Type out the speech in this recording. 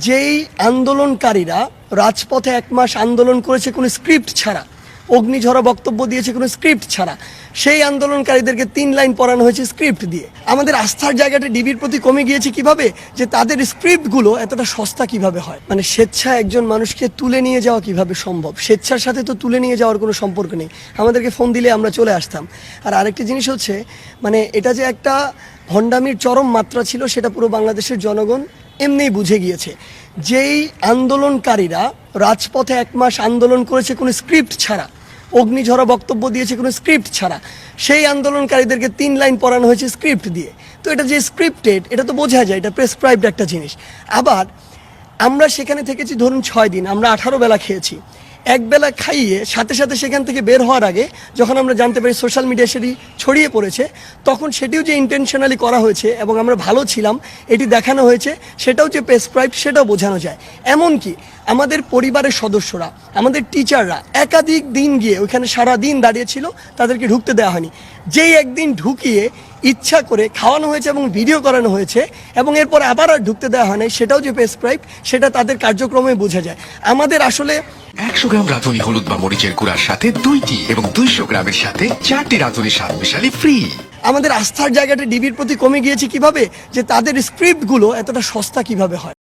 যেই আন্দোলনকারীরা রাজপথে 1 মাস আন্দোলন করেছে কোনো স্ক্রিপ্ট ছাড়া, অগ্নিঝরা বক্তব্য দিয়েছে কোনো স্ক্রিপ্ট ছাড়া, সেই আন্দোলনকারীদেরকে 3 লাইন পড়ানো হয়েছে স্ক্রিপ্ট দিয়ে। আমাদের আস্থার জায়গাটা ডিবির প্রতি কমে গিয়েছে কিভাবে, যে তাদের স্ক্রিপ্টগুলো এতটা সস্তা কিভাবে হয়। মানে স্বেচ্ছায় একজন মানুষকে তুলে নিয়ে যাওয়া কিভাবে সম্ভব? স্বেচ্ছার সাথে তো তুলে নিয়ে যাওয়ার কোনো সম্পর্ক নেই, আমাদেরকে ফোন দিলে আমরা চলে আসতাম। আর আরেকটি জিনিস হচ্ছে, মানে এটা যে একটা ভণ্ডামির চরম মাত্রা ছিল সেটা পুরো বাংলাদেশের জনগণ এমনিই বুঝে গিয়েছে। যেই আন্দোলনকারীরা রাজপথে 1 মাস আন্দোলন করেছে কোনো স্ক্রিপ্ট ছাড়া, অগ্নিঝরা বক্তব্য দিয়েছে কোনো স্ক্রিপ্ট ছাড়া, সেই আন্দোলনকারীদেরকে 3 লাইন পড়ানো হয়েছে স্ক্রিপ্ট দিয়ে। তো এটা যে স্ক্রিপ্টেড এটা তো বোঝা যায়, এটা প্রেসক্রাইবড একটা জিনিস। আবার আমরা সেখানে থেকেছি ধরুন 6 দিন, আমরা 18 বেলা খেয়েছি। 1 বেলা খাইয়ে সাথে সাথে সেখান থেকে বের হওয়ার আগে যখন আমরা জানতে পারি সোশ্যাল মিডিয়া সেটি ছড়িয়ে পড়েছে, তখন সেটিও যে ইন্টেনশনালি করা হয়েছে এবং আমরা ভালো ছিলাম এটি দেখানো হয়েছে, সেটাও যে প্রেসক্রাইব সেটাও বোঝানো যায়। এমনকি আমাদের পরিবারের সদস্যরা, আমাদের টিচাররা একাধিক দিন গিয়ে ওইখানে সারা দিন দাঁড়িয়েছিল, তাদেরকে ঢুকতে দেওয়া হয়নি। যেই একদিন ঢুকিয়ে ইচ্ছা করে খাওয়ানো হয়েছে এবং ভিডিও করানো হয়েছে এবং এরপর আবার আর ঢুকতে দেওয়া হয় নাই, সেটাও যে প্রেসক্রাইব সেটা তাদের কার্যক্রমে বোঝা যায়। আমাদের আসলে 100 গ্রাম রাঁধুনি হলুদ বা মরিচের গুঁড়ার সাথে 2টি এবং 200 গ্রামের সাথে 4টি রাঁধুনি স্বাদ মিশালি ফ্রি। আমাদের আস্থার জায়গাটা ডিবির প্রতি কমে গিয়েছে কিভাবে, যে তাদের স্ক্রিপ্টগুলো এতটা সস্তা কিভাবে হয়।